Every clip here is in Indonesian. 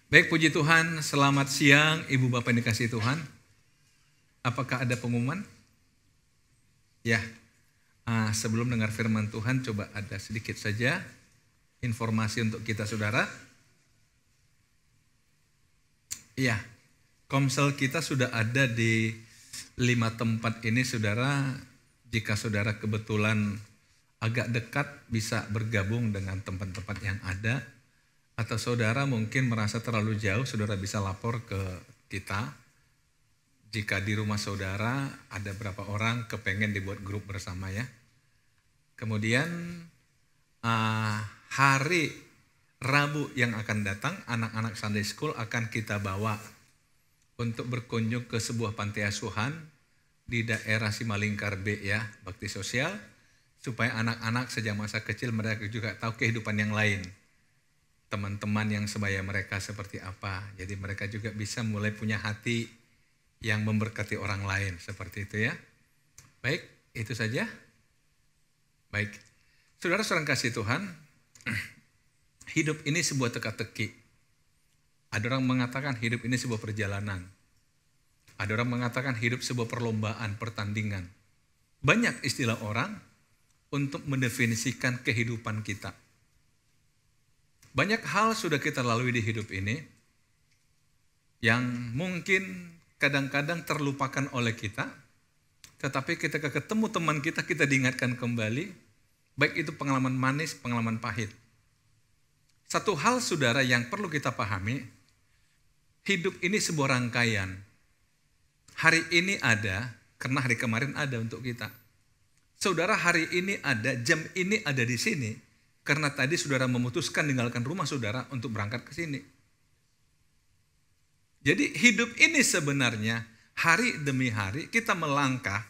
Baik, puji Tuhan, selamat siang Ibu Bapak yang dikasihi Tuhan. Apakah ada pengumuman? Ya, sebelum dengar firman Tuhan, coba ada sedikit saja informasi untuk kita saudara. Ya, Komsel kita sudah ada di 5 tempat ini saudara. Jika saudara kebetulan agak dekat bisa bergabung dengan tempat-tempat yang ada. Atau saudara mungkin merasa terlalu jauh, saudara bisa lapor ke kita. Jika di rumah saudara ada berapa orang kepengen dibuat grup bersama ya. Kemudian hari Rabu yang akan datang, anak-anak Sunday School akan kita bawa untuk berkunjung ke sebuah panti asuhan di daerah Simalingkar B ya, bakti sosial. Supaya anak-anak sejak masa kecil mereka juga tahu kehidupan yang lain. Teman-teman yang sebaya mereka seperti apa. Jadi mereka juga bisa mulai punya hati yang memberkati orang lain. Seperti itu ya. Baik, itu saja. Baik. Saudara-saudara kasih Tuhan, hidup ini sebuah teka-teki. Ada orang mengatakan hidup ini sebuah perjalanan. Ada orang mengatakan hidup sebuah perlombaan, pertandingan. Banyak istilah orang untuk mendefinisikan kehidupan kita. Banyak hal sudah kita lalui di hidup ini yang mungkin kadang-kadang terlupakan oleh kita, tetapi ketika ketemu teman kita, kita diingatkan kembali, baik itu pengalaman manis, pengalaman pahit. Satu hal saudara yang perlu kita pahami, hidup ini sebuah rangkaian. Hari ini ada, karena hari kemarin ada untuk kita. Saudara hari ini ada, jam ini ada di sini, karena tadi saudara memutuskan meninggalkan rumah saudara untuk berangkat ke sini. Jadi hidup ini sebenarnya hari demi hari kita melangkah.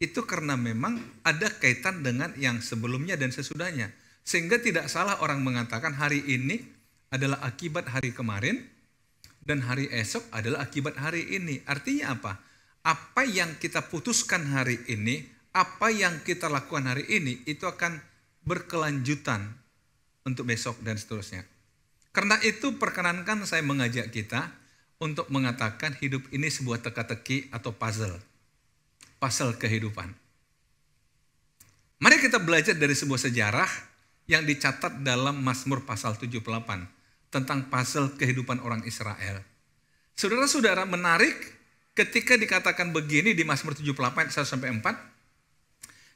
Itu karena memang ada kaitan dengan yang sebelumnya dan sesudahnya. Sehingga tidak salah orang mengatakan hari ini adalah akibat hari kemarin. Dan hari esok adalah akibat hari ini. Artinya apa? Apa yang kita putuskan hari ini, apa yang kita lakukan hari ini, itu akan berkelanjutan untuk besok dan seterusnya. Karena itu perkenankan saya mengajak kita untuk mengatakan hidup ini sebuah teka-teki atau puzzle. Puzzle kehidupan. Mari kita belajar dari sebuah sejarah yang dicatat dalam Mazmur pasal 78 tentang puzzle kehidupan orang Israel. Saudara-saudara menarik ketika dikatakan begini di Mazmur 78 1-4.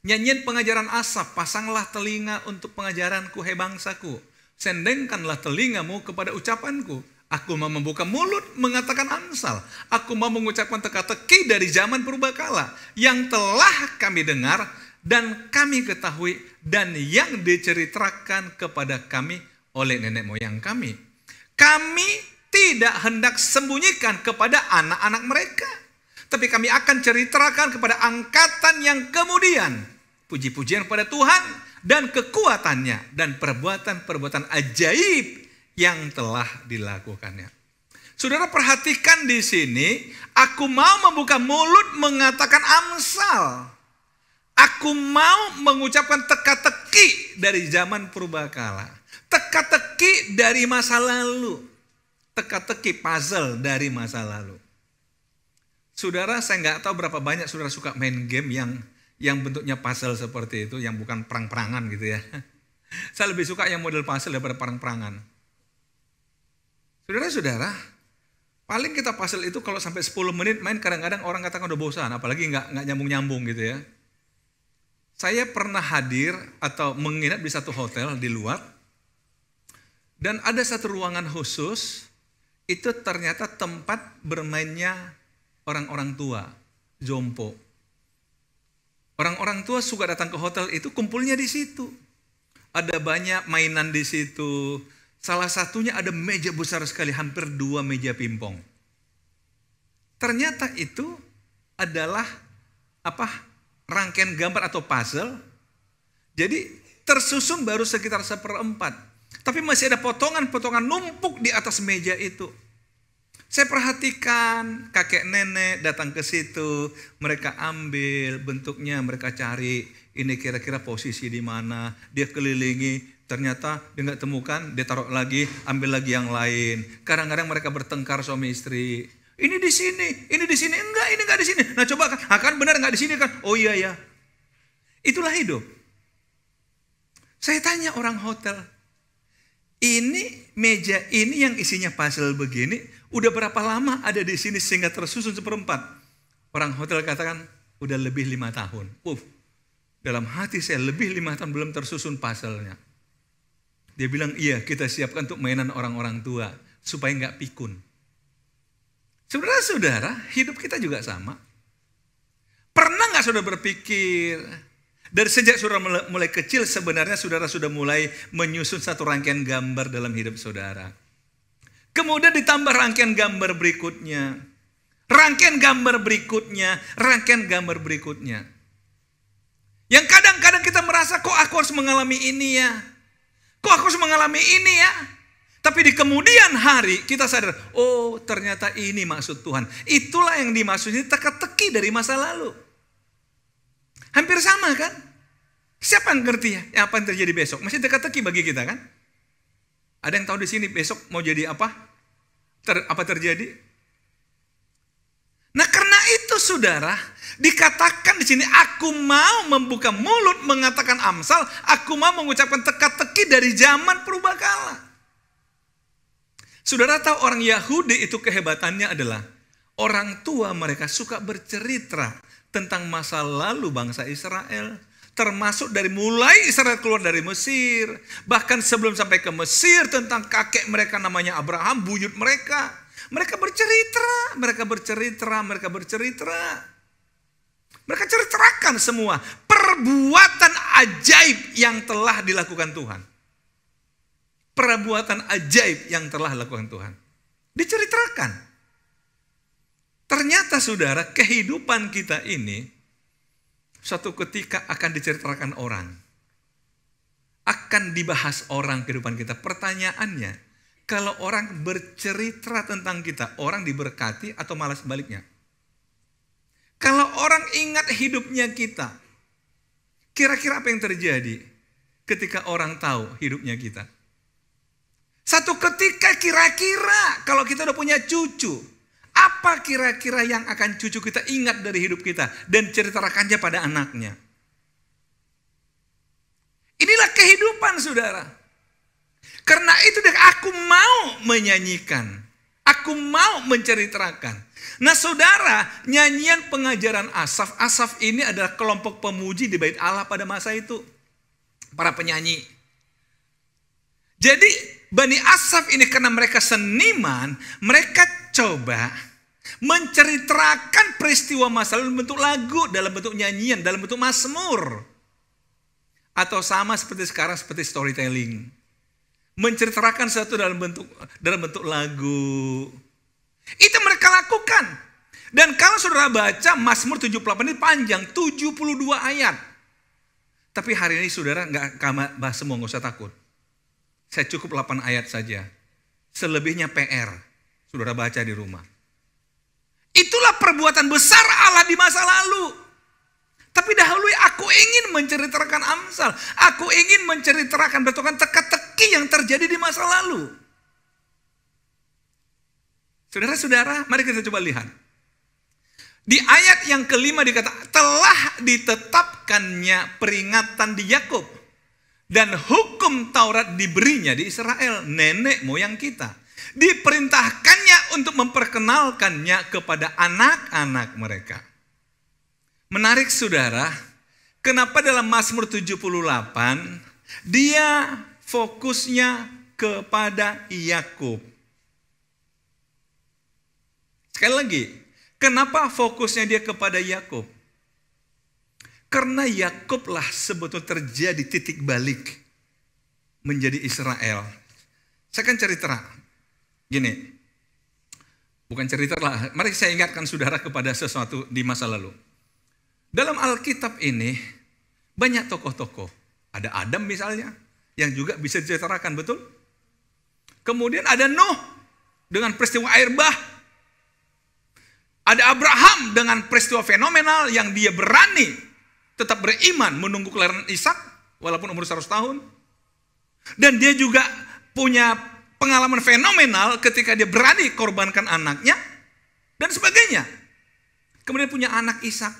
Nyanyian pengajaran Asaf, pasanglah telinga untuk pengajaranku, hai bangsaku. Sendengkanlah telingamu kepada ucapanku. Aku mau membuka mulut mengatakan amsal. Aku mau mengucapkan teka-teki dari zaman purbakala. Yang telah kami dengar dan kami ketahui dan yang diceritakan kepada kami oleh nenek moyang kami. Kami tidak hendak sembunyikan kepada anak-anak mereka. Tapi kami akan ceritakan kepada angkatan yang kemudian. Puji-pujian pada Tuhan dan kekuatannya. Dan perbuatan-perbuatan ajaib yang telah dilakukannya. Saudara perhatikan di sini. Aku mau membuka mulut mengatakan amsal. Aku mau mengucapkan teka-teki dari zaman purbakala. Teka-teki dari masa lalu. Teka-teki puzzle dari masa lalu. Saudara, saya nggak tahu berapa banyak saudara suka main game yang bentuknya puzzle seperti itu, yang bukan perang-perangan gitu ya. Saya lebih suka yang model puzzle daripada perang-perangan. Saudara-saudara, paling kita puzzle itu kalau sampai 10 menit main kadang-kadang orang katakan udah bosan, apalagi nggak nyambung-nyambung gitu ya. Saya pernah hadir atau menginap di satu hotel di luar, dan ada satu ruangan khusus, itu ternyata tempat bermainnya orang-orang tua, jompo. Orang-orang tua suka datang ke hotel itu, kumpulnya di situ. Ada banyak mainan di situ. Salah satunya ada meja besar sekali, hampir 2 meja pingpong. Ternyata itu adalah rangkaian gambar atau puzzle. Jadi tersusun baru sekitar 1/4. Tapi masih ada potongan-potongan numpuk di atas meja itu. Saya perhatikan kakek nenek datang ke situ, mereka ambil bentuknya, mereka cari ini kira-kira posisi di mana, dia kelilingi, ternyata dia nggak temukan, dia taruh lagi, ambil lagi yang lain. Kadang-kadang mereka bertengkar suami istri. Ini di sini, enggak, ini enggak di sini. Nah coba kan benar enggak di sini kan? Oh iya ya. Itulah hidup. Saya tanya orang hotel, ini meja ini yang isinya puzzle begini, udah berapa lama ada di sini sehingga tersusun seperempat? Orang hotel katakan, udah lebih 5 tahun. Dalam hati saya, lebih 5 tahun belum tersusun puzzle-nya. Dia bilang, iya kita siapkan untuk mainan orang-orang tua, supaya nggak pikun. Saudara-saudara, hidup kita juga sama. Pernah nggak saudara berpikir, dari sejak saudara mulai kecil sebenarnya saudara sudah mulai menyusun satu rangkaian gambar dalam hidup saudara. Kemudian ditambah rangkaian gambar berikutnya. Rangkaian gambar berikutnya. Rangkaian gambar berikutnya. Yang kadang-kadang kita merasa kok aku harus mengalami ini ya. Kok aku harus mengalami ini ya. Tapi di kemudian hari kita sadar, oh ternyata ini maksud Tuhan. Itulah yang dimaksud ini teka-teki dari masa lalu. Hampir sama kan? Siapa yang ngerti ya apa yang terjadi besok? Masih teka-teki bagi kita kan? Ada yang tahu di sini besok mau jadi apa? Apa terjadi? Nah karena itu saudara, dikatakan di sini aku mau membuka mulut mengatakan Amsal, aku mau mengucapkan teka-teki dari zaman purbakala. Saudara tahu orang Yahudi itu kehebatannya adalah orang tua mereka suka bercerita tentang masa lalu bangsa Israel. Termasuk dari mulai Israel keluar dari Mesir. Bahkan sebelum sampai ke Mesir tentang kakek mereka namanya Abraham, buyut mereka. Mereka bercerita. Mereka ceritakan semua perbuatan ajaib yang telah dilakukan Tuhan. Perbuatan ajaib yang telah dilakukan Tuhan. Diceritakan. Ternyata saudara, kehidupan kita ini suatu ketika akan diceritakan orang. Akan dibahas orang kehidupan kita. Pertanyaannya, kalau orang bercerita tentang kita, orang diberkati atau malah sebaliknya? Kalau orang ingat hidupnya kita, kira-kira apa yang terjadi ketika orang tahu hidupnya kita? Satu ketika kira-kira kalau kita udah punya cucu, apa kira-kira yang akan cucu kita ingat dari hidup kita dan ceritakannya pada anaknya? Inilah kehidupan saudara. Karena itu aku mau menyanyikan. Aku mau menceritakan. Nah saudara, nyanyian pengajaran Asaf. Asaf ini adalah kelompok pemuji di Bait Allah pada masa itu. Para penyanyi. Jadi Bani Asaf ini karena mereka seniman, mereka coba menceritakan peristiwa masa lalu dalam bentuk lagu, dalam bentuk nyanyian, dalam bentuk mazmur. Atau sama seperti sekarang seperti storytelling. Menceritakan sesuatu dalam bentuk lagu. Itu mereka lakukan. Dan kalau saudara baca Mazmur 78 ini panjang, 72 ayat. Tapi hari ini saudara nggak bahas semua, nggak usah takut. Saya cukup 8 ayat saja. Selebihnya PR. Saudara baca di rumah. Itulah perbuatan besar Allah di masa lalu. Tapi dahulu aku ingin menceritakan Amsal. Aku ingin menceritakan bentukan teka-teki yang terjadi di masa lalu. Saudara-saudara, mari kita coba lihat. Di ayat yang kelima dikatakan, telah ditetapkannya peringatan di Yakub. Dan hukum Taurat diberinya di Israel, nenek moyang kita. Diperintahkannya untuk memperkenalkannya kepada anak-anak mereka. Menarik saudara, kenapa dalam Mazmur 78 dia fokusnya kepada Yakub. Sekali lagi, kenapa fokusnya dia kepada Yakub? Karena Yakublah sebetulnya terjadi titik balik menjadi Israel. Saya akan cerita gini, bukan cerita lah. Mari saya ingatkan saudara kepada sesuatu di masa lalu. Dalam Alkitab ini banyak tokoh-tokoh. Ada Adam misalnya yang juga bisa diceritakan, betul? Kemudian ada Nuh dengan peristiwa air bah. Ada Abraham dengan peristiwa fenomenal yang dia berani tetap beriman menunggu kelahiran Ishak walaupun umur 100 tahun. Dan dia juga punya pengalaman fenomenal ketika dia berani korbankan anaknya dan sebagainya. Kemudian punya anak Ishak.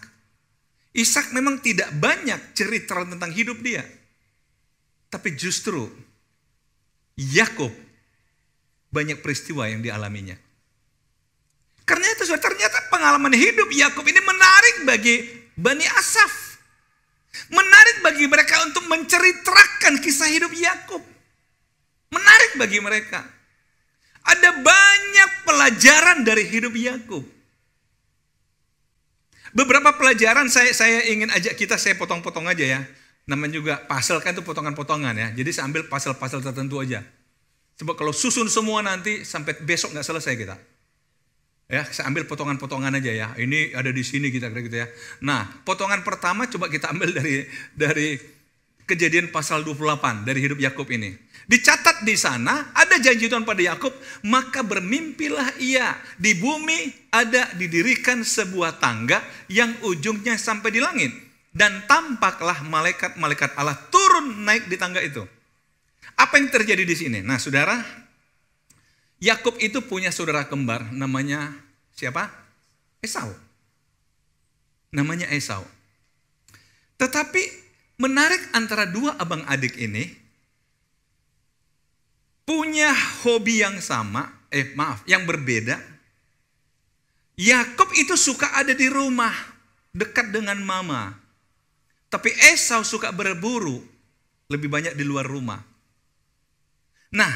Ishak memang tidak banyak cerita tentang hidup dia. Tapi justru Yakub banyak peristiwa yang dialaminya. Karena itu ternyata pengalaman hidup Yakub ini menarik bagi Bani Asaf. Menarik bagi mereka untuk menceritakan kisah hidup Yakub. Menarik bagi mereka. Ada banyak pelajaran dari hidup Yakub. Beberapa pelajaran saya ingin ajak kita, saya potong-potong aja ya. Namanya juga puzzle kan itu potongan-potongan ya. Jadi saya ambil puzzle-puzzle tertentu aja. Sebab kalau susun semua nanti sampai besok nggak selesai kita. Ya, saya ambil potongan-potongan aja ya. Ini ada di sini kita kira gitu ya. Nah, potongan pertama coba kita ambil dari Kejadian pasal 28 dari hidup Yakub ini. Dicatat di sana ada janji Tuhan pada Yakub, maka bermimpilah ia, di bumi ada didirikan sebuah tangga yang ujungnya sampai di langit, dan tampaklah malaikat-malaikat Allah turun naik di tangga itu. Apa yang terjadi di sini? Nah, saudara, Yakub itu punya saudara kembar namanya siapa? Esau. Namanya Esau. Tetapi menarik antara dua abang adik ini punya hobi yang sama, yang berbeda. Yakub itu suka ada di rumah, dekat dengan mama. Tapi Esau suka berburu, lebih banyak di luar rumah. Nah,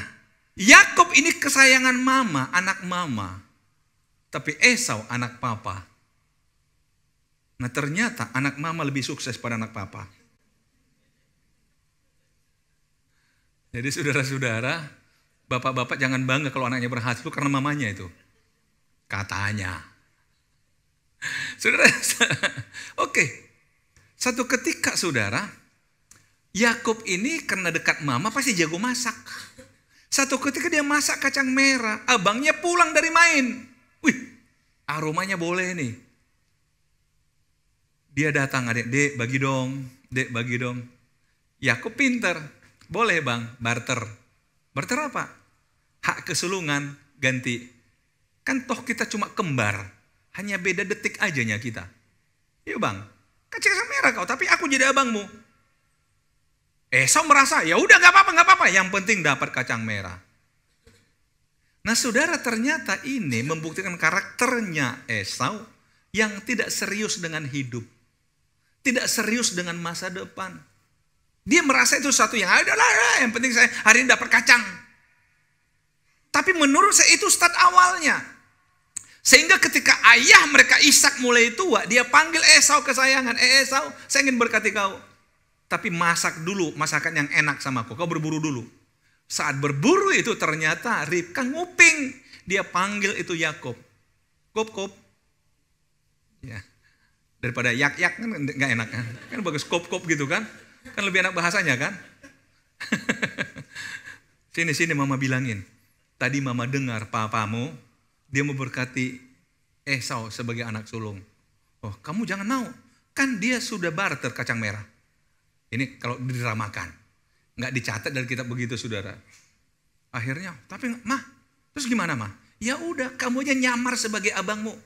Yakub ini kesayangan mama, anak mama. Tapi Esau anak papa. Nah, ternyata anak mama lebih sukses pada anak papa. Jadi saudara-saudara, bapak-bapak jangan bangga kalau anaknya berhasil karena mamanya itu. Katanya. Saudara, oke. Satu ketika saudara, Yakub ini karena dekat mama pasti jago masak. Satu ketika dia masak kacang merah, abangnya pulang dari main. Wih, aromanya boleh nih. Dia datang, dek bagi dong, dek bagi dong. Yakub pinter. Boleh bang, barter. Barter apa? Hak kesulungan ganti. Kan toh kita cuma kembar. Hanya beda detik ajanya kita. Yuk bang, kacang merah kau, tapi aku jadi abangmu. Esau merasa, ya udah nggak apa-apa. Yang penting dapat kacang merah. Nah saudara, ternyata ini membuktikan karakternya Esau yang tidak serius dengan hidup. Tidak serius dengan masa depan. Dia merasa itu sesuatu yang adalah yang penting saya hari ini dapat kacang. Tapi menurut saya itu start awalnya. Sehingga ketika ayah mereka Ishak mulai tua, dia panggil Esau kesayangan. Esau, saya ingin berkati kau. Tapi masak dulu masakan yang enak sama aku. Kau berburu dulu. Saat berburu itu ternyata Ribka nguping. Dia panggil itu Yakub. Kop. Ya. Daripada yak-yak kan nggak enak kan. Kan bagus kop gitu kan. Kan lebih enak bahasanya kan? Sini mama bilangin. Tadi mama dengar papamu, dia mau berkati Esau sebagai anak sulung. Oh kamu jangan mau. Kan dia sudah barter kacang merah. Ini kalau diramakan. Nggak dicatat dari kitab begitu saudara. Akhirnya, tapi mah, terus gimana mah? Ya udah kamu aja nyamar sebagai abangmu.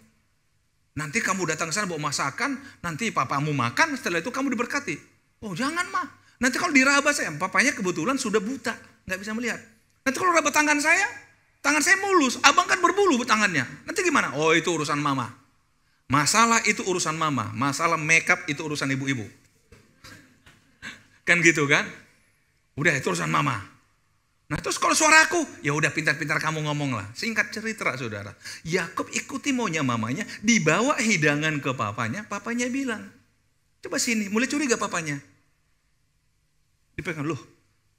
Nanti kamu datang ke sana bawa masakan, nanti papamu makan, setelah itu kamu diberkati. Oh jangan mah, nanti kalau diraba saya, papanya kebetulan sudah buta, nggak bisa melihat. Nanti kalau raba tangan saya mulus, abang kan berbulu tangannya. Nanti gimana? Oh itu urusan mama. Masalah itu urusan mama, masalah makeup itu urusan ibu-ibu. Kan gitu kan? Udah itu urusan mama. Nah terus kalau suaraku, ya udah pintar-pintar kamu ngomong lah. Singkat cerita saudara, Yakub ikuti maunya mamanya, dibawa hidangan ke papanya bilang, coba sini, mulai curiga papanya. Dipegang, loh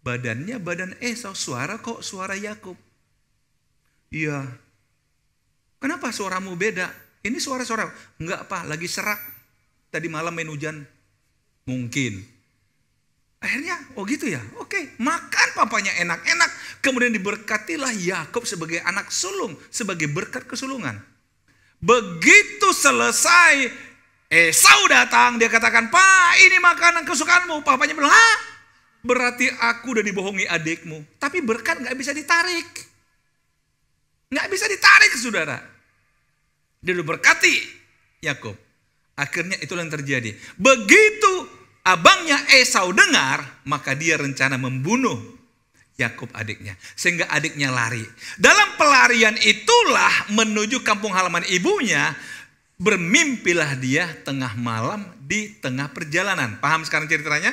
badannya badan Esau, suara kok suara Yakub. Iya. Kenapa suaramu beda? Ini suara-suara. Enggak pak, lagi serak. Tadi malam main hujan. Mungkin. Akhirnya, oh gitu ya. Oke, makan papanya enak-enak. Kemudian diberkatilah Yakub sebagai anak sulung, sebagai berkat kesulungan. Begitu selesai, Esau datang, dia katakan, "Pak, ini makanan kesukaanmu." Papanya bilang, "Hah? Berarti aku udah dibohongi adikmu." Tapi berkat gak bisa ditarik. Gak bisa ditarik, saudara. Dia udah berkati Yakub. Akhirnya itulah yang terjadi. Begitu abangnya Esau dengar, maka dia rencana membunuh Yakub adiknya. Sehingga adiknya lari. Dalam pelarian itulah menuju kampung halaman ibunya, bermimpilah dia tengah malam di tengah perjalanan. Paham sekarang ceritanya?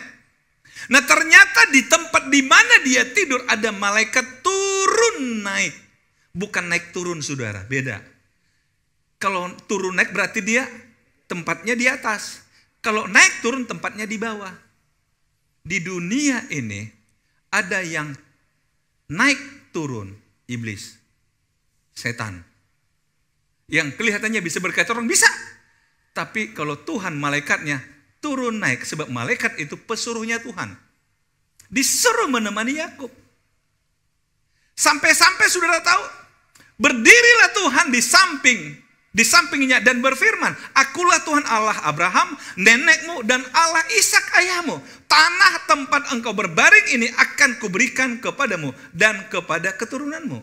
Nah, ternyata di tempat di mana dia tidur ada malaikat turun naik. Bukan naik turun, saudara, beda. Kalau turun naik berarti dia tempatnya di atas. Kalau naik turun tempatnya di bawah. Di dunia ini ada yang naik turun, iblis, setan. Yang kelihatannya bisa berkata orang, bisa. Tapi kalau Tuhan malaikatnya turun naik, sebab malaikat itu pesuruhnya Tuhan. Disuruh menemani Yakub. Sampai-sampai saudara tahu, berdirilah Tuhan di sampingnya dan berfirman, "Akulah Tuhan Allah Abraham, nenekmu, dan Allah Ishak ayahmu. Tanah tempat engkau berbaring ini akan kuberikan kepadamu dan kepada keturunanmu."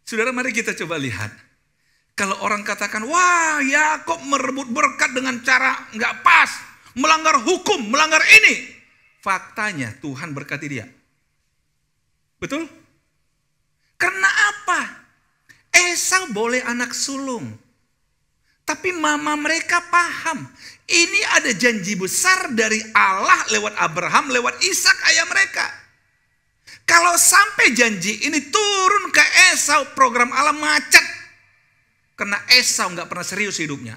Saudara, mari kita coba lihat. Kalau orang katakan, "Wah, Yakub merebut berkat dengan cara nggak pas, melanggar hukum, melanggar ini." Faktanya Tuhan berkati dia. Betul? Karena apa? Esau boleh anak sulung. Tapi mama mereka paham. Ini ada janji besar dari Allah lewat Abraham, lewat Ishak ayah mereka. Kalau sampai janji ini turun ke Esau, program Allah macet. Karena Esau gak pernah serius hidupnya.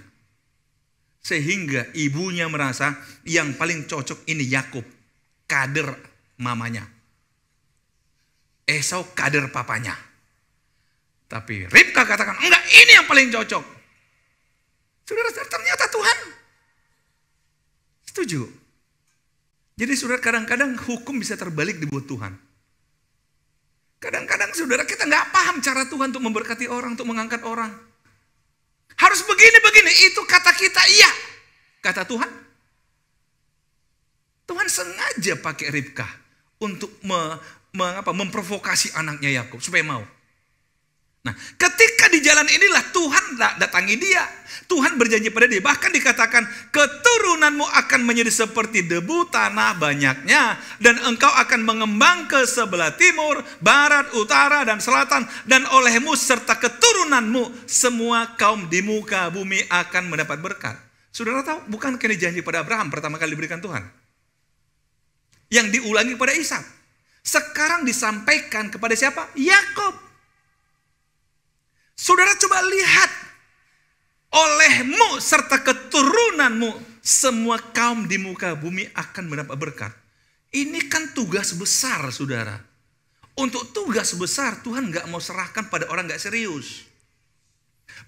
Sehingga ibunya merasa yang paling cocok ini Yakub. Kader mamanya. Esau kader papanya. Tapi Ribka katakan, enggak, ini yang paling cocok. Saudara, ternyata Tuhan setuju. Jadi saudara, kadang-kadang hukum bisa terbalik di buat Tuhan. Kadang-kadang saudara, kita nggak paham cara Tuhan untuk memberkati orang, untuk mengangkat orang. Harus begini-begini, itu kata kita iya. Kata Tuhan. Tuhan sengaja pakai Ribka untuk memprovokasi anaknya Yakub supaya mau. Nah, ketika di jalan inilah Tuhan datangi dia. Tuhan berjanji pada dia. Bahkan dikatakan, keturunanmu akan menjadi seperti debu tanah banyaknya. Dan engkau akan mengembang ke sebelah timur, barat, utara, dan selatan. Dan olehmu serta keturunanmu, semua kaum di muka bumi akan mendapat berkat. Saudara tahu, bukan ini janji pada Abraham pertama kali diberikan Tuhan. Yang diulangi pada Ishak. Sekarang disampaikan kepada siapa? Yakub. Saudara coba lihat, olehmu serta keturunanmu semua kaum di muka bumi akan mendapat berkat. Ini kan tugas besar, saudara. Untuk tugas besar Tuhan gak mau serahkan pada orang gak serius.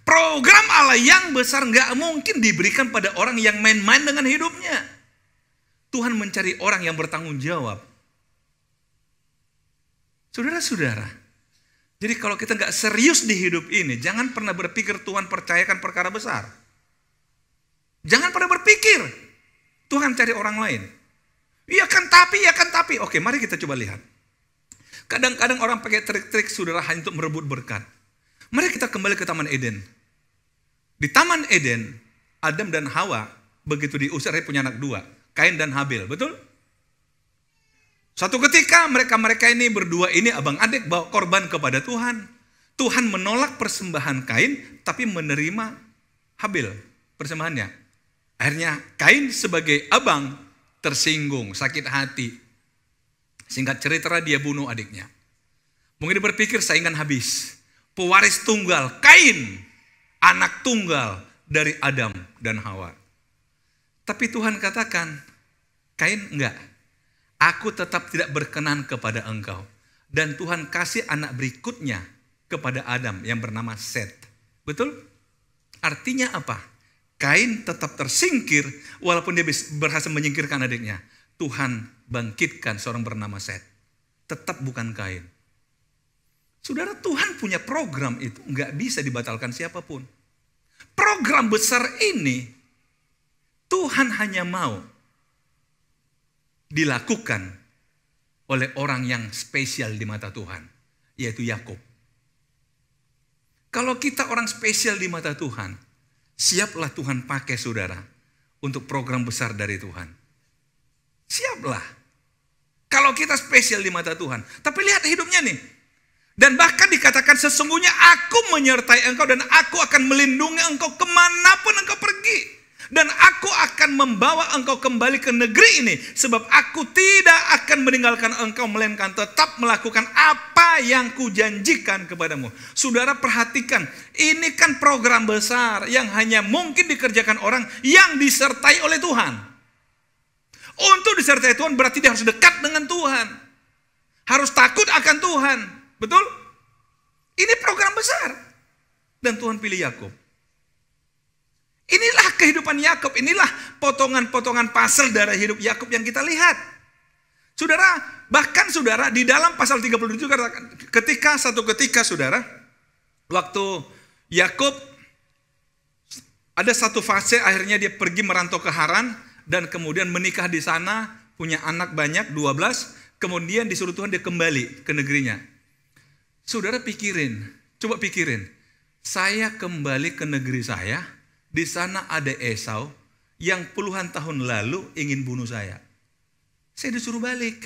Program Allah yang besar gak mungkin diberikan pada orang yang main-main dengan hidupnya. Tuhan mencari orang yang bertanggung jawab. Saudara-saudara, jadi kalau kita nggak serius di hidup ini, jangan pernah berpikir Tuhan percayakan perkara besar. Jangan pernah berpikir Tuhan cari orang lain. Iya kan tapi. Oke, mari kita coba lihat. Kadang-kadang orang pakai trik-trik saudara hanya untuk merebut berkat. Mari kita kembali ke Taman Eden. Di Taman Eden, Adam dan Hawa begitu diusir, punya anak dua, Kain dan Habil, betul? Suatu ketika mereka ini berdua ini abang adik bawa korban kepada Tuhan. Tuhan menolak persembahan Kain tapi menerima Habil persembahannya. Akhirnya Kain sebagai abang tersinggung, sakit hati. Singkat cerita dia bunuh adiknya. Mungkin dia berpikir saingan habis. Pewaris tunggal Kain, anak tunggal dari Adam dan Hawa. Tapi Tuhan katakan, Kain enggak. Aku tetap tidak berkenan kepada engkau. Dan Tuhan kasih anak berikutnya kepada Adam yang bernama Set. Betul? Artinya apa? Kain tetap tersingkir walaupun dia berhasil menyingkirkan adiknya. Tuhan bangkitkan seorang bernama Set. Tetap bukan Kain. Saudara, Tuhan punya program itu. Nggak bisa dibatalkan siapapun. program besar ini Tuhan hanya mau dilakukan oleh orang yang spesial di mata Tuhan, yaitu Yakub. Kalau kita orang spesial di mata Tuhan, siaplah Tuhan pakai saudara untuk program besar dari Tuhan. Siaplah. Kalau kita spesial di mata Tuhan. Tapi lihat hidupnya nih. Dan bahkan dikatakan sesungguhnya aku menyertai engkau dan aku akan melindungi engkau kemanapun engkau pergi. Dan aku akan membawa engkau kembali ke negeri ini. Sebab aku tidak akan meninggalkan engkau, melainkan tetap melakukan apa yang kujanjikan kepadamu. Saudara perhatikan, ini kan program besar yang hanya mungkin dikerjakan orang yang disertai oleh Tuhan. Untuk disertai Tuhan berarti dia harus dekat dengan Tuhan. Harus takut akan Tuhan. Betul? Ini program besar. Dan Tuhan pilih Yakub. Inilah kehidupan Yakub, inilah potongan-potongan puzzle dari hidup Yakub yang kita lihat. Saudara, bahkan saudara di dalam pasal 37 ketika saudara, waktu Yakub ada satu fase akhirnya dia pergi merantau ke Haran dan kemudian menikah di sana, punya anak banyak 12, kemudian disuruh Tuhan dia kembali ke negerinya. Saudara coba pikirin, saya kembali ke negeri saya. Di sana ada Esau yang puluhan tahun lalu ingin bunuh saya. Saya disuruh balik.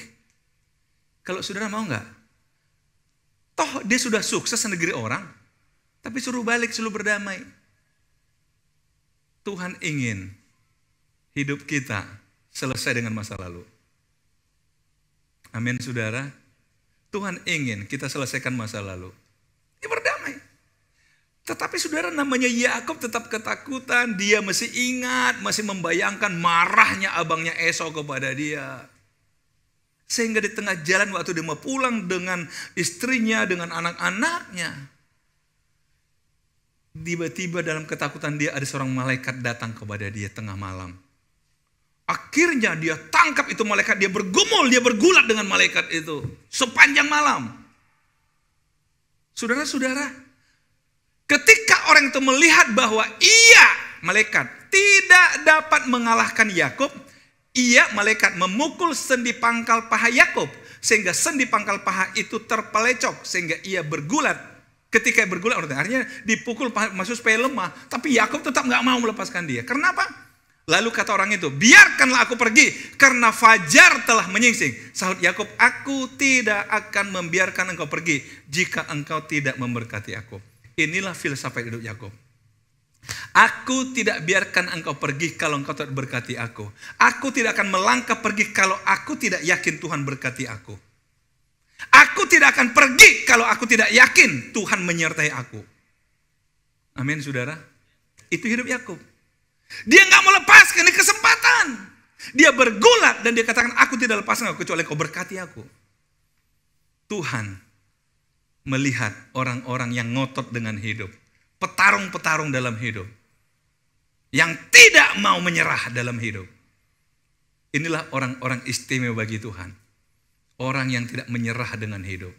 Kalau saudara mau nggak? Toh dia sudah sukses di negeri orang, tapi suruh balik, suruh berdamai. Tuhan ingin hidup kita selesai dengan masa lalu. Amin saudara. Tuhan ingin kita selesaikan masa lalu. Dia berdamai. Tetapi saudara namanya Yakub tetap ketakutan. Dia masih ingat, masih membayangkan marahnya abangnya Esau kepada dia. Sehingga di tengah jalan waktu dia mau pulang dengan istrinya, dengan anak-anaknya. Tiba-tiba dalam ketakutan dia ada seorang malaikat datang kepada dia tengah malam. Akhirnya dia tangkap itu malaikat, dia bergumul, dia bergulat dengan malaikat itu. Sepanjang malam. Saudara-saudara, ketika orang itu melihat bahwa malaikat tidak dapat mengalahkan Yakub, malaikat memukul sendi pangkal paha Yakub sehingga sendi pangkal paha itu terpelecok sehingga ia bergulat. Ketika ia bergulat, artinya dipukul maksud supaya lemah, tapi Yakub tetap nggak mau melepaskan dia. Kenapa? Lalu kata orang itu, biarkanlah aku pergi karena fajar telah menyingsing. Sahut Yakub, aku tidak akan membiarkan engkau pergi jika engkau tidak memberkati aku. Inilah filsafat hidup Yakub. Aku tidak biarkan engkau pergi kalau engkau tidak berkati aku. Aku tidak akan melangkah pergi kalau aku tidak yakin Tuhan berkati aku. Aku tidak akan pergi kalau aku tidak yakin Tuhan menyertai aku. Amin saudara. Itu hidup Yakub. Dia gak mau lepaskan ini kesempatan. Dia bergulat dan dia katakan, aku tidak lepaskan aku kecuali kau berkati aku. Tuhan melihat orang-orang yang ngotot dengan hidup. Petarung-petarung dalam hidup. Yang tidak mau menyerah dalam hidup. Inilah orang-orang istimewa bagi Tuhan. Orang yang tidak menyerah dengan hidup.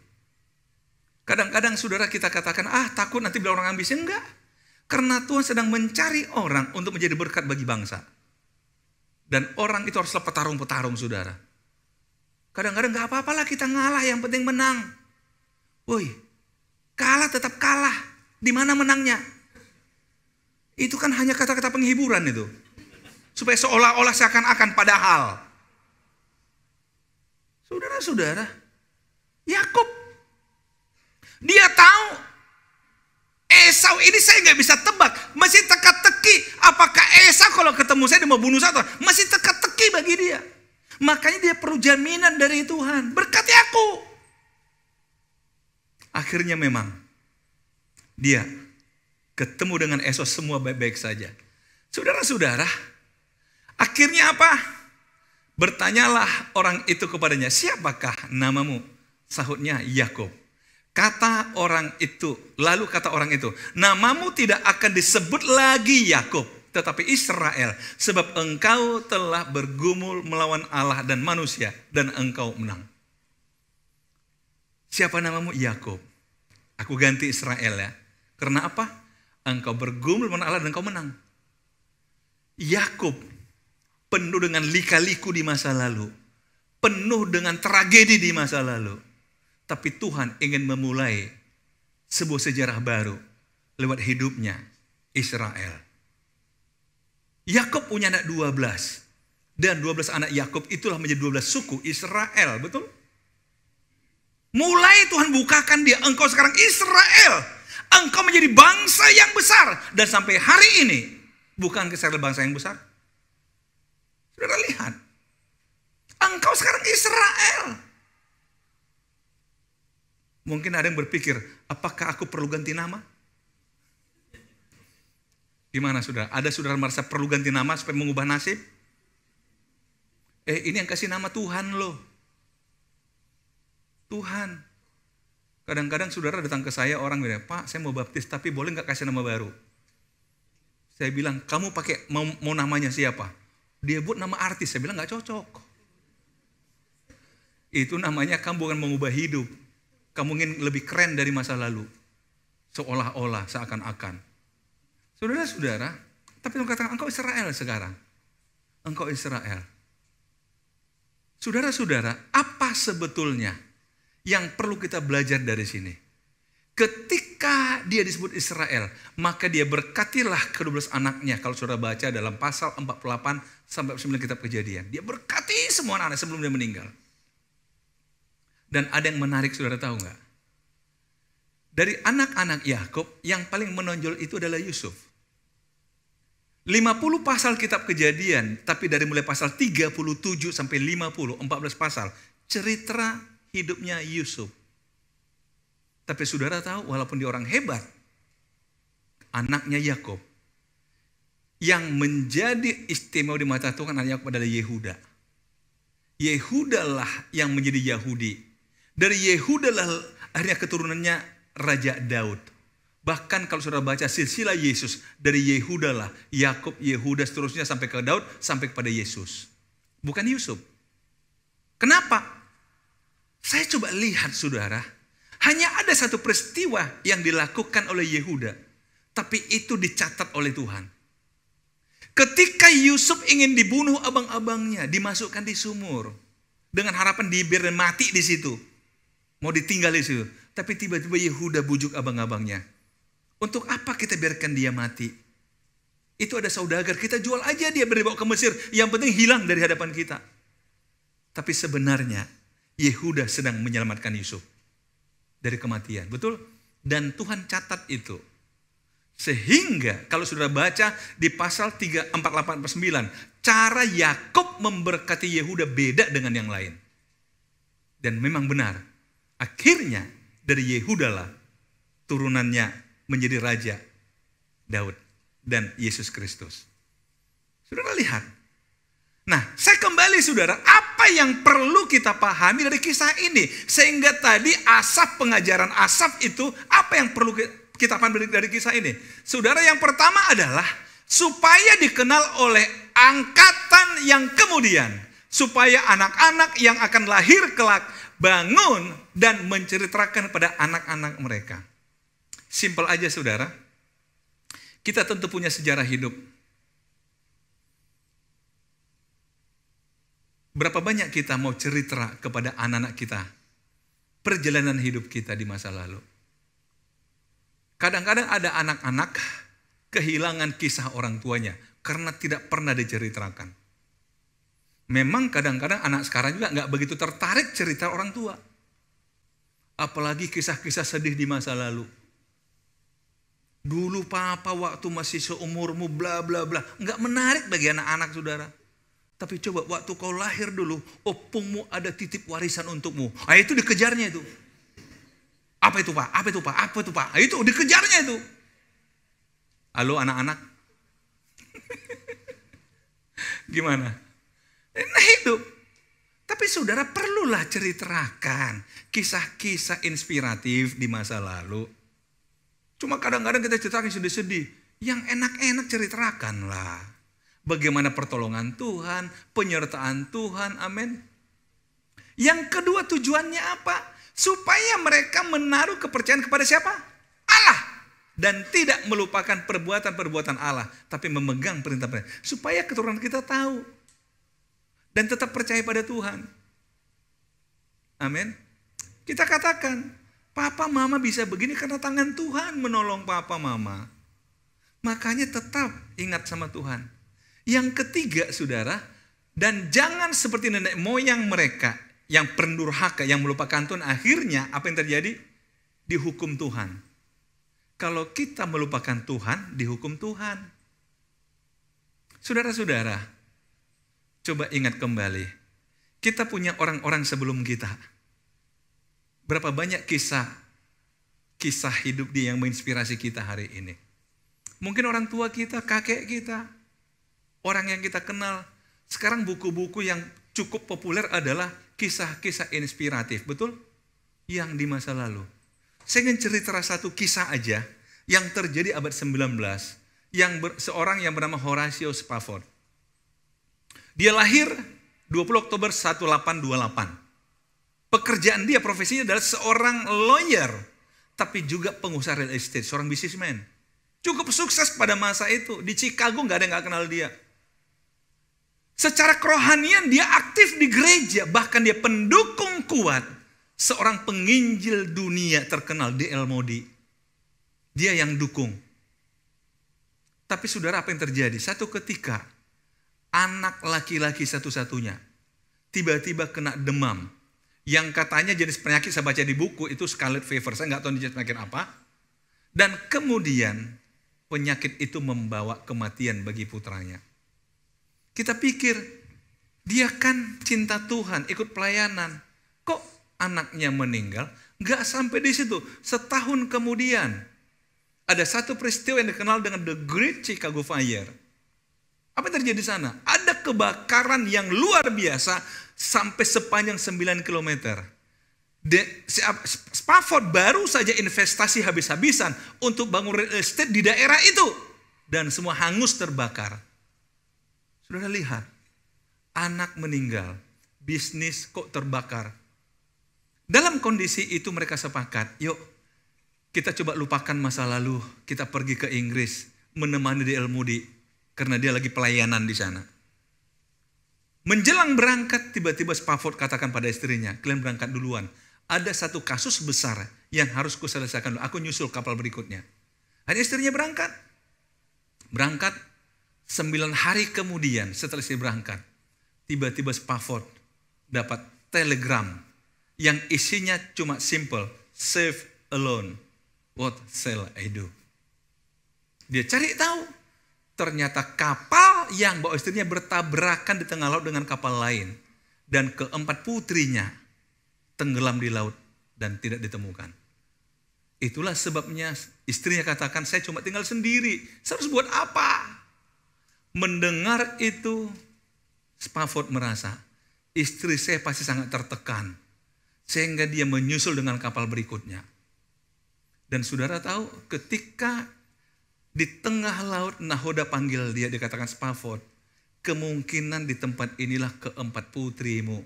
Kadang-kadang saudara kita katakan, takut nanti bila orang ambisi. Enggak. Karena Tuhan sedang mencari orang untuk menjadi berkat bagi bangsa. Dan orang itu haruslah petarung-petarung saudara. Kadang-kadang gak apa-apalah kita ngalah, yang penting menang. Woi, kalah tetap kalah. Di mana menangnya? Itu kan hanya kata-kata penghiburan itu. Supaya seolah-olah seakan-akan padahal. Saudara-saudara, Yakub, dia tahu Esau ini saya nggak bisa tebak, masih teka-teki. Apakah Esau kalau ketemu saya dia mau bunuh saya? Masih teka-teki bagi dia. Makanya dia perlu jaminan dari Tuhan. Berkati aku. Akhirnya memang dia ketemu dengan Esau, semua baik-baik saja. Saudara-saudara, akhirnya apa? Bertanyalah orang itu kepadanya, siapakah namamu? Sahutnya Yakub. Kata orang itu, lalu kata orang itu, namamu tidak akan disebut lagi Yakub, tetapi Israel, sebab engkau telah bergumul melawan Allah dan manusia, dan engkau menang. Siapa namamu? Yakub. Aku ganti Israel ya. Karena apa? Engkau bergumul melawan Allah dan engkau menang. Yakub penuh dengan lika-liku di masa lalu. Penuh dengan tragedi di masa lalu. Tapi Tuhan ingin memulai sebuah sejarah baru lewat hidupnya Israel. Yakub punya anak 12. Dan 12 anak Yakub itulah menjadi 12 suku Israel, betul? Mulai Tuhan bukakan dia, engkau sekarang Israel. Engkau menjadi bangsa yang besar. Dan sampai hari ini, bukan Israel bangsa yang besar? Saudara lihat. Engkau sekarang Israel. Mungkin ada yang berpikir, apakah aku perlu ganti nama? Gimana saudara? Ada saudara merasa perlu ganti nama supaya mengubah nasib? Ini yang kasih nama Tuhan loh. Tuhan. Kadang-kadang saudara datang ke saya, orang bilang, Pak saya mau baptis tapi boleh gak kasih nama baru? Saya bilang, kamu pakai mau namanya siapa? Dia buat nama artis, saya bilang gak cocok. Itu namanya kamu bukan mengubah hidup. Kamu ingin lebih keren dari masa lalu. Seolah-olah, seakan-akan. Saudara-saudara, tapi Tuhan katakan, engkau Israel sekarang. Engkau Israel. Saudara-saudara, apa sebetulnya yang perlu kita belajar dari sini? Ketika dia disebut Israel, maka dia berkatilah ke-12 anaknya. Kalau saudara baca dalam pasal 48 sampai 9 kitab Kejadian. Dia berkati semua anak sebelum dia meninggal. Dan ada yang menarik, saudara tahu nggak? Dari anak-anak Yakub yang paling menonjol itu adalah Yusuf. 50 pasal kitab Kejadian, tapi dari mulai pasal 37 sampai 50, 14 pasal, cerita hidupnya Yusuf. Tapi saudara tahu, walaupun dia orang hebat, anaknya Yakub, yang menjadi istimewa di mata Tuhan anak Yakub adalah Yehuda. Yehuda lah yang menjadi Yahudi. Dari Yehuda lah akhirnya keturunannya Raja Daud. Bahkan kalau saudara baca silsilah Yesus, dari Yehuda lah, Yakub, Yehuda seterusnya sampai ke Daud, sampai kepada Yesus. Bukan Yusuf. Kenapa? Saya coba lihat saudara, hanya ada satu peristiwa yang dilakukan oleh Yehuda, tapi itu dicatat oleh Tuhan. Ketika Yusuf ingin dibunuh abang-abangnya, dimasukkan di sumur, dengan harapan dibiarkan mati di situ, mau ditinggal di situ. Tapi tiba-tiba Yehuda bujuk abang-abangnya. Untuk apa kita biarkan dia mati? Itu ada saudagar, kita jual aja dia dibawa ke Mesir. Yang penting hilang dari hadapan kita. Tapi sebenarnya Yehuda sedang menyelamatkan Yusuf dari kematian. Betul? Dan Tuhan catat itu. Sehingga kalau saudara baca di pasal 48-9, cara Yakub memberkati Yehuda beda dengan yang lain. Dan memang benar. Akhirnya dari Yehuda lah turunannya menjadi Raja Daud dan Yesus Kristus. Saudara lihat. Nah, saya kembali saudara, apa yang perlu kita pahami dari kisah ini? Sehingga tadi pengajaran Asaf itu, apa yang perlu kita pahami dari kisah ini? Saudara, yang pertama adalah supaya dikenal oleh angkatan yang kemudian. Supaya anak-anak yang akan lahir kelak bangun dan menceritakan pada anak-anak mereka. Simpel aja saudara. Kita tentu punya sejarah hidup. Berapa banyak kita mau cerita kepada anak-anak kita perjalanan hidup kita di masa lalu. Kadang-kadang ada anak-anak kehilangan kisah orang tuanya karena tidak pernah diceritakan. Memang kadang-kadang anak sekarang juga nggak begitu tertarik cerita orang tua. Apalagi kisah-kisah sedih di masa lalu. Dulu papa waktu masih seumurmu bla bla bla. Nggak menarik bagi anak-anak saudara. Tapi coba waktu kau lahir dulu, opungmu ada titip warisan untukmu. Itu dikejarnya itu. Apa itu pak? Apa itu pak? Apa itu pak? Itu dikejarnya itu. Halo anak-anak. Gimana? Nah hidup. Tapi saudara perlulah ceritakan kisah-kisah inspiratif di masa lalu. Cuma kadang-kadang kita ceritakan sedih-sedih. Yang enak-enak ceritakanlah. Bagaimana pertolongan Tuhan, penyertaan Tuhan, amin. Yang kedua tujuannya apa? Supaya mereka menaruh kepercayaan kepada siapa? Allah. dan tidak melupakan perbuatan-perbuatan Allah, tapi memegang perintah-perintah. Supaya keturunan kita tahu dan tetap percaya pada Tuhan. Amin. Kita katakan, papa mama bisa begini karena tangan Tuhan menolong papa mama. Makanya tetap ingat sama Tuhan. Yang ketiga, saudara, dan jangan seperti nenek moyang mereka yang pendurhaka, yang melupakan Tuhan. Akhirnya apa yang terjadi? Dihukum Tuhan. Kalau kita melupakan Tuhan, dihukum Tuhan. Saudara-saudara, coba ingat kembali. Kita punya orang-orang sebelum kita. Berapa banyak kisah hidup dia yang menginspirasi kita hari ini. Mungkin orang tua kita, kakek kita, orang yang kita kenal. Sekarang buku-buku yang cukup populer adalah kisah-kisah inspiratif, betul? Yang di masa lalu. Saya ingin cerita satu kisah aja yang terjadi abad 19. Seorang yang bernama Horatio Spafford. Dia lahir 20 Oktober 1828. Pekerjaan dia, profesinya adalah seorang lawyer, tapi juga pengusaha real estate, seorang businessman. Cukup sukses pada masa itu. Di Chicago nggak ada yang nggak kenal dia. Secara kerohanian dia aktif di gereja, bahkan dia pendukung kuat seorang penginjil dunia terkenal D.L. Moody. Dia yang dukung. Tapi saudara, apa yang terjadi? Satu ketika anak laki-laki satu-satunya tiba-tiba kena demam. Yang katanya jenis penyakit saya baca di buku itu scarlet fever. Saya nggak tahu jenis penyakit apa. Dan kemudian penyakit itu membawa kematian bagi putranya. Kita pikir, dia kan cinta Tuhan, ikut pelayanan. Kok anaknya meninggal? Nggak sampai di situ. Setahun kemudian, ada satu peristiwa yang dikenal dengan The Great Chicago Fire. Apa yang terjadi di sana? Ada kebakaran yang luar biasa sampai sepanjang 9 km. Spafford baru saja investasi habis-habisan untuk bangun real estate di daerah itu. Dan semua hangus terbakar. Saudara lihat, anak meninggal, bisnis kok terbakar. Dalam kondisi itu mereka sepakat, yuk kita coba lupakan masa lalu, kita pergi ke Inggris, menemani D.L. Moody, karena dia lagi pelayanan di sana. Menjelang berangkat, tiba-tiba Spafford katakan pada istrinya, kalian berangkat duluan. Ada satu kasus besar yang harus kuselesaikan dulu. Aku nyusul kapal berikutnya. Akhirnya istrinya berangkat. Berangkat 9 hari kemudian setelah istri berangkat. Tiba-tiba Spafford dapat telegram yang isinya cuma simple. Save alone. What shall I do? Dia cari tahu. Ternyata kapal yang bawa istrinya bertabrakan di tengah laut dengan kapal lain. Dan keempat putrinya tenggelam di laut dan tidak ditemukan. Itulah sebabnya istrinya katakan, saya cuma tinggal sendiri. Saya harus buat apa? Mendengar itu, Spafford merasa, istri saya pasti sangat tertekan. Sehingga dia menyusul dengan kapal berikutnya. Dan saudara tahu, ketika di tengah laut nahoda panggil dia, dikatakan Spafford, kemungkinan di tempat inilah keempat putrimu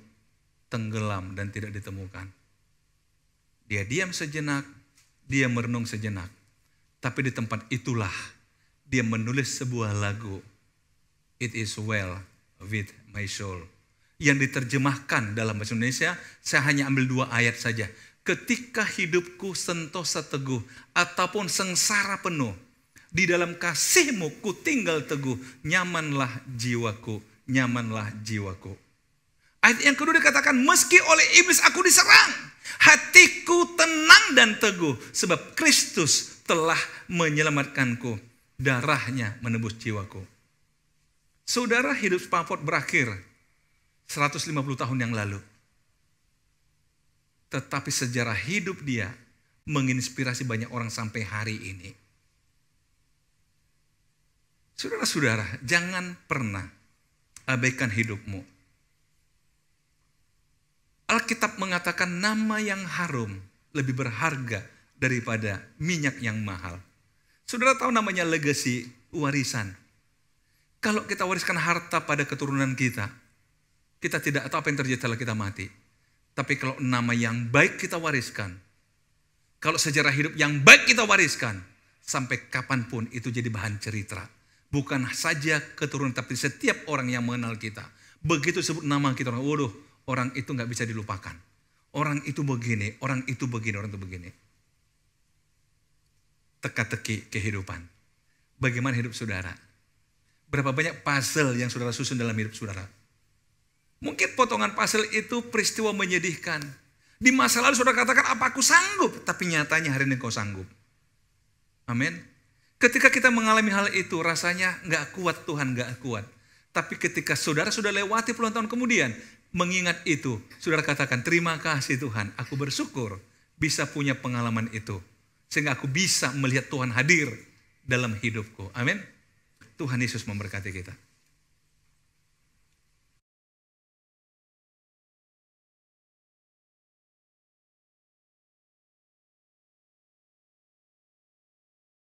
tenggelam dan tidak ditemukan. Dia diam sejenak, dia merenung sejenak. Tapi di tempat itulah dia menulis sebuah lagu, It is well with my soul. Yang diterjemahkan dalam bahasa Indonesia, saya hanya ambil 2 ayat saja. Ketika hidupku sentosa teguh ataupun sengsara penuh, di dalam kasih-Mu ku tinggal teguh, nyamanlah jiwaku, nyamanlah jiwaku. Ayat yang kedua dikatakan, meski oleh iblis aku diserang, hatiku tenang dan teguh, sebab Kristus telah menyelamatkanku, darahnya menebus jiwaku. Saudara, hidup Spafford berakhir 150 tahun yang lalu. Tetapi sejarah hidup dia menginspirasi banyak orang sampai hari ini. Saudara-saudara, jangan pernah abaikan hidupmu. Alkitab mengatakan nama yang harum lebih berharga daripada minyak yang mahal. Saudara tahu namanya legacy, warisan. Kalau kita wariskan harta pada keturunan kita, kita tidak tahu apa yang terjadi setelah kita mati. Tapi kalau nama yang baik kita wariskan, kalau sejarah hidup yang baik kita wariskan, sampai kapanpun itu jadi bahan cerita. Bukan saja keturunan, tapi setiap orang yang mengenal kita. Begitu sebut nama kita, waduh, orang itu nggak bisa dilupakan. Orang itu begini, orang itu begini, orang itu begini. Teka-teki kehidupan. Bagaimana hidup saudara? Berapa banyak puzzle yang saudara susun dalam hidup saudara? Mungkin potongan puzzle itu peristiwa menyedihkan. Di masa lalu saudara katakan, apa aku sanggup? Tapi nyatanya hari ini kau sanggup. Amin. Ketika kita mengalami hal itu, rasanya nggak kuat Tuhan, nggak kuat. Tapi ketika saudara sudah lewati puluhan tahun kemudian, mengingat itu, saudara katakan, terima kasih Tuhan, aku bersyukur bisa punya pengalaman itu. Sehingga aku bisa melihat Tuhan hadir dalam hidupku. Amin. Tuhan Yesus memberkati kita.